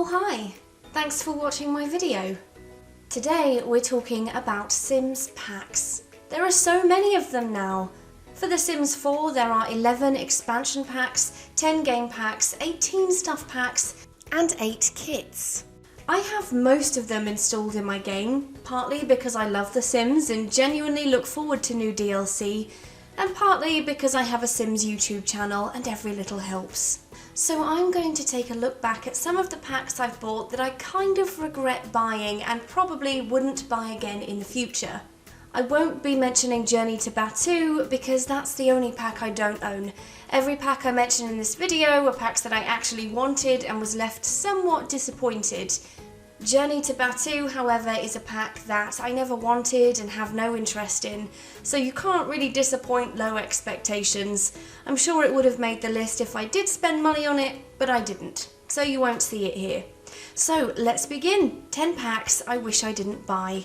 Oh hi! Thanks for watching my video. Today we're talking about Sims packs. There are so many of them now. For The Sims 4 there are 11 expansion packs, 10 game packs, 18 stuff packs and 8 kits. I have most of them installed in my game, partly because I love The Sims and genuinely look forward to new DLC, and partly because I have a Sims YouTube channel and every little helps. So I'm going to take a look back at some of the packs I've bought that I kind of regret buying and probably wouldn't buy again in the future. I won't be mentioning Journey to Patio because that's the only pack I don't own. Every pack I mention in this video were packs that I actually wanted and was left somewhat disappointed. Journey to Patio, however, is a pack that I never wanted and have no interest in, so you can't really disappoint low expectations. I'm sure it would have made the list if I did spend money on it, but I didn't, so you won't see it here. So let's begin. 10 packs I wish I didn't buy.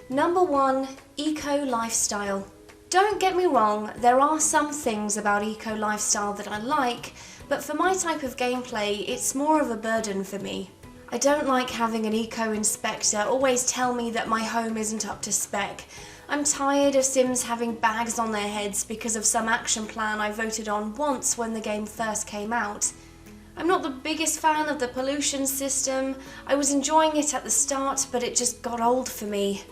Number 1, Eco Lifestyle. Don't get me wrong, there are some things about Eco Lifestyle that I like, but for my type of gameplay, it's more of a burden for me. I don't like having an eco-inspector always tell me that my home isn't up to spec. I'm tired of Sims having bags on their heads because of some action plan I voted on once when the game first came out. I'm not the biggest fan of the pollution system. I was enjoying it at the start, but it just got old for me.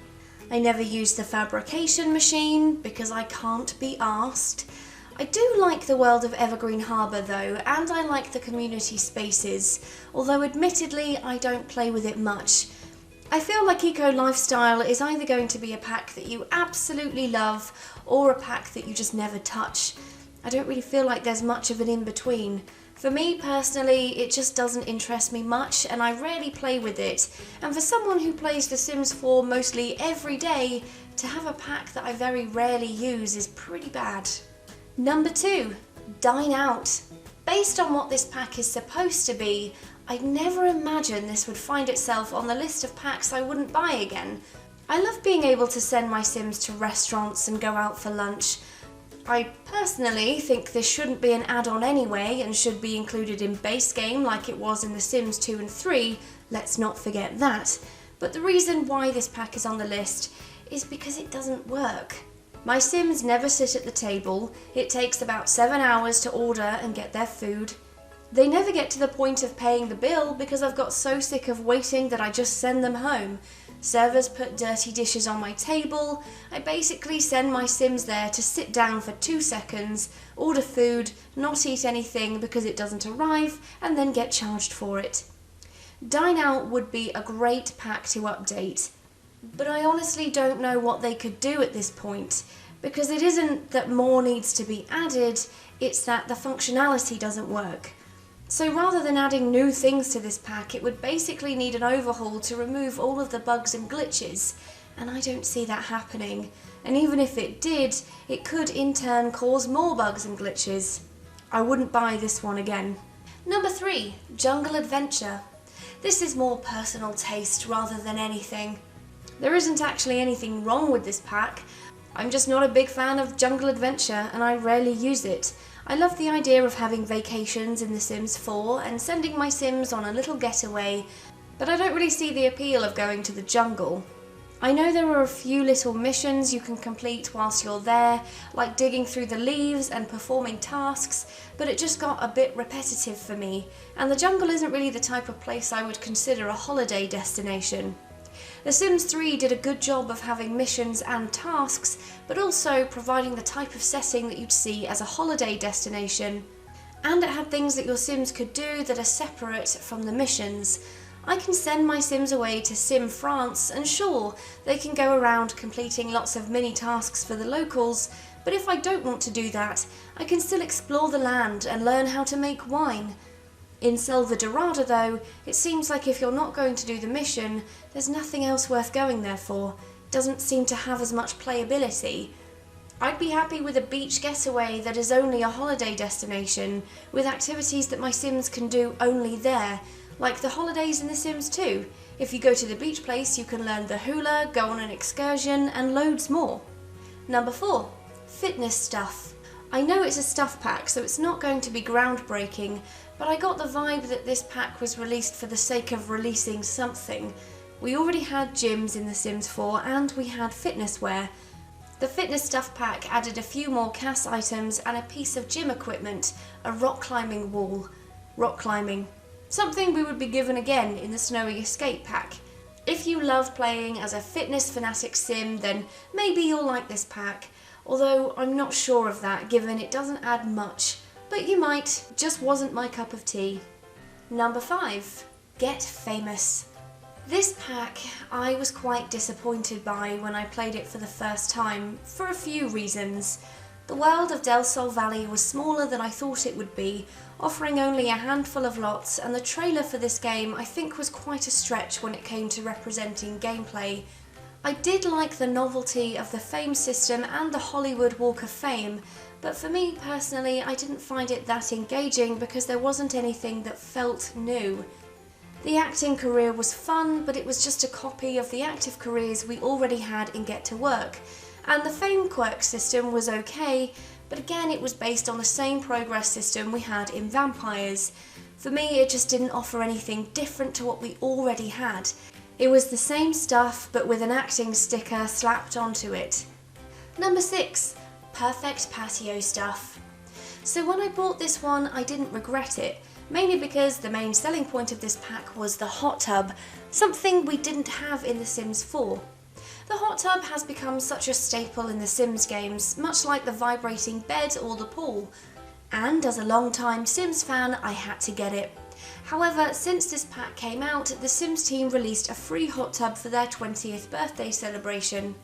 I never used the fabrication machine because I can't be arsed. I do like the world of Evergreen Harbour though, and I like the community spaces, although admittedly I don't play with it much. I feel like Eco Lifestyle is either going to be a pack that you absolutely love, or a pack that you just never touch. I don't really feel like there's much of an in-between. For me personally, it just doesn't interest me much, and I rarely play with it, and for someone who plays The Sims 4 mostly every day, to have a pack that I very rarely use is pretty bad. Number 2, Dine Out. Based on what this pack is supposed to be, I'd never imagined this would find itself on the list of packs I wouldn't buy again. I love being able to send my Sims to restaurants and go out for lunch. I personally think this shouldn't be an add-on anyway and should be included in base game like it was in The Sims 2 and 3, let's not forget that. But the reason why this pack is on the list is because it doesn't work. My Sims never sit at the table. It takes about 7 hours to order and get their food. They never get to the point of paying the bill because I've got so sick of waiting that I just send them home. Servers put dirty dishes on my table. I basically send my Sims there to sit down for 2 seconds, order food, not eat anything because it doesn't arrive, and then get charged for it. Dine Out would be a great pack to update. But I honestly don't know what they could do at this point, because it isn't that more needs to be added, it's that the functionality doesn't work. So rather than adding new things to this pack, it would basically need an overhaul to remove all of the bugs and glitches, and I don't see that happening. And even if it did, it could in turn cause more bugs and glitches. I wouldn't buy this one again. Number 3, Jungle Adventure. This is more personal taste rather than anything. There isn't actually anything wrong with this pack. I'm just not a big fan of Jungle Adventure and I rarely use it. I love the idea of having vacations in The Sims 4 and sending my Sims on a little getaway, but I don't really see the appeal of going to the jungle. I know there are a few little missions you can complete whilst you're there, like digging through the leaves and performing tasks, but it just got a bit repetitive for me, and the jungle isn't really the type of place I would consider a holiday destination. The Sims 3 did a good job of having missions and tasks, but also providing the type of setting that you'd see as a holiday destination. And it had things that your Sims could do that are separate from the missions. I can send my Sims away to Sim France, and sure, they can go around completing lots of mini tasks for the locals, but if I don't want to do that, I can still explore the land and learn how to make wine. In Selva Dorada though, it seems like if you're not going to do the mission, there's nothing else worth going there for. It doesn't seem to have as much playability. I'd be happy with a beach getaway that is only a holiday destination, with activities that my Sims can do only there, like the holidays in The Sims 2. If you go to the beach place, you can learn the hula, go on an excursion, and loads more. Number 4, Fitness Stuff. I know it's a stuff pack, so it's not going to be groundbreaking, but I got the vibe that this pack was released for the sake of releasing something. We already had gyms in The Sims 4 and we had fitness wear. The fitness stuff pack added a few more CAS items and a piece of gym equipment, a rock climbing wall. Rock climbing. Something we would be given again in the Snowy Escape pack. If you love playing as a fitness fanatic sim, then maybe you'll like this pack, although I'm not sure of that given it doesn't add much, but you might, just wasn't my cup of tea. Number 5. Get Famous. This pack I was quite disappointed by when I played it for the first time, for a few reasons. The world of Del Sol Valley was smaller than I thought it would be, offering only a handful of lots, and the trailer for this game I think was quite a stretch when it came to representing gameplay. I did like the novelty of the fame system and the Hollywood Walk of Fame, but for me personally I didn't find it that engaging because there wasn't anything that felt new. The acting career was fun, but it was just a copy of the active careers we already had in Get to Work. And the fame quirk system was okay, but again it was based on the same progress system we had in Vampires. For me it just didn't offer anything different to what we already had. It was the same stuff but with an acting sticker slapped onto it. Number 6. Perfect patio stuff. So when I bought this one I didn't regret it, mainly because the main selling point of this pack was the hot tub, something we didn't have in The Sims 4. The hot tub has become such a staple in the Sims games, much like the vibrating bed or the pool. And as a long-time Sims fan, I had to get it. However, since this pack came out, the Sims team released a free hot tub for their 20th birthday celebration.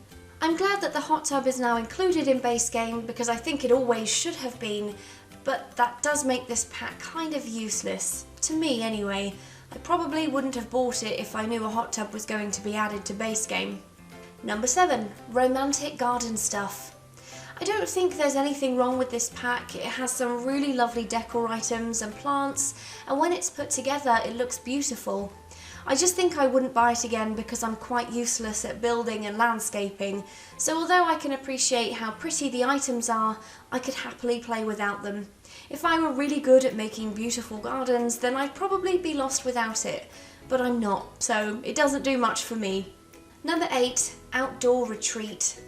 I'm glad that the hot tub is now included in base game because I think it always should have been, but that does make this pack kind of useless. To me anyway. I probably wouldn't have bought it if I knew a hot tub was going to be added to base game. Number 7. Romantic garden stuff. I don't think there's anything wrong with this pack. It has some really lovely decor items and plants, and when it's put together it looks beautiful. I just think I wouldn't buy it again because I'm quite useless at building and landscaping, so although I can appreciate how pretty the items are, I could happily play without them. If I were really good at making beautiful gardens, then I'd probably be lost without it, but I'm not, so it doesn't do much for me. Number 8. Outdoor Retreat.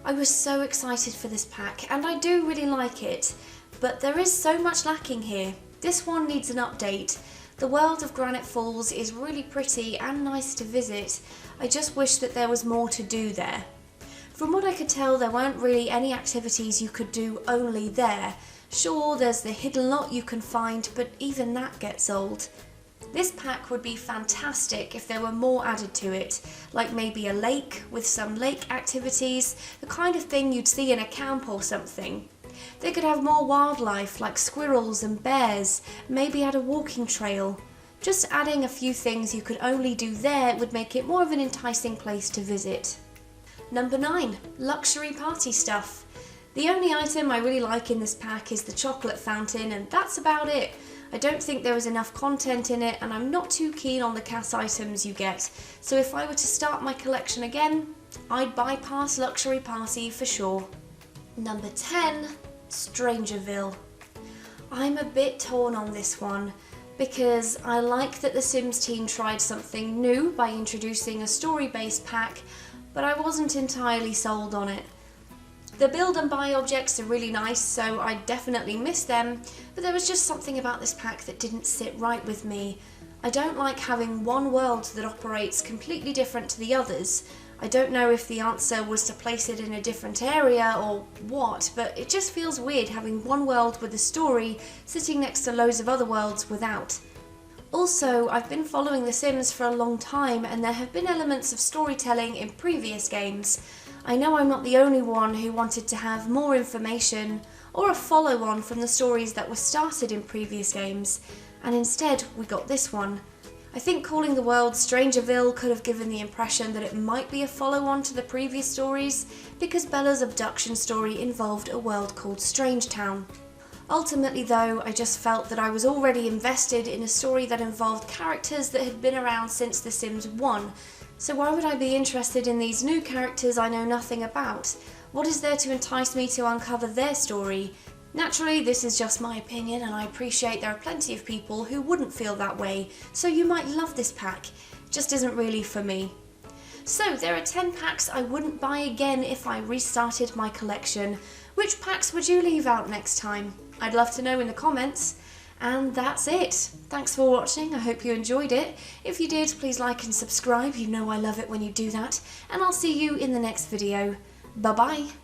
I was so excited for this pack, and I do really like it, but there is so much lacking here. This one needs an update. The world of Granite Falls is really pretty and nice to visit. I just wish that there was more to do there. From what I could tell, there weren't really any activities you could do only there. Sure, there's the hidden lot you can find, but even that gets old. This pack would be fantastic if there were more added to it, like maybe a lake with some lake activities, the kind of thing you'd see in a camp or something. They could have more wildlife like squirrels and bears, maybe add a walking trail. Just adding a few things you could only do there would make it more of an enticing place to visit. Number 9. Luxury party stuff. The only item I really like in this pack is the chocolate fountain, and that's about it. I don't think there is enough content in it, and I'm not too keen on the CAS items you get, so if I were to start my collection again, I'd bypass Luxury Party for sure. Number 10. Strangerville. I'm a bit torn on this one, because I like that the Sims team tried something new by introducing a story-based pack, but I wasn't entirely sold on it. The build and buy objects are really nice, so I definitely miss them, but there was just something about this pack that didn't sit right with me. I don't like having one world that operates completely different to the others. I don't know if the answer was to place it in a different area or what, but it just feels weird having one world with a story sitting next to loads of other worlds without. Also, I've been following The Sims for a long time, and there have been elements of storytelling in previous games. I know I'm not the only one who wanted to have more information or a follow-on from the stories that were started in previous games, and instead we got this one. I think calling the world Strangerville could have given the impression that it might be a follow-on to the previous stories, because Bella's abduction story involved a world called Strangetown. Ultimately though, I just felt that I was already invested in a story that involved characters that had been around since The Sims 1, so why would I be interested in these new characters I know nothing about? What is there to entice me to uncover their story? Naturally, this is just my opinion, and I appreciate there are plenty of people who wouldn't feel that way, so you might love this pack. It just isn't really for me. So there are 10 packs I wouldn't buy again if I restarted my collection. Which packs would you leave out next time? I'd love to know in the comments. And that's it. Thanks for watching. I hope you enjoyed it. If you did, please like and subscribe. You know I love it when you do that. And I'll see you in the next video. Bye bye.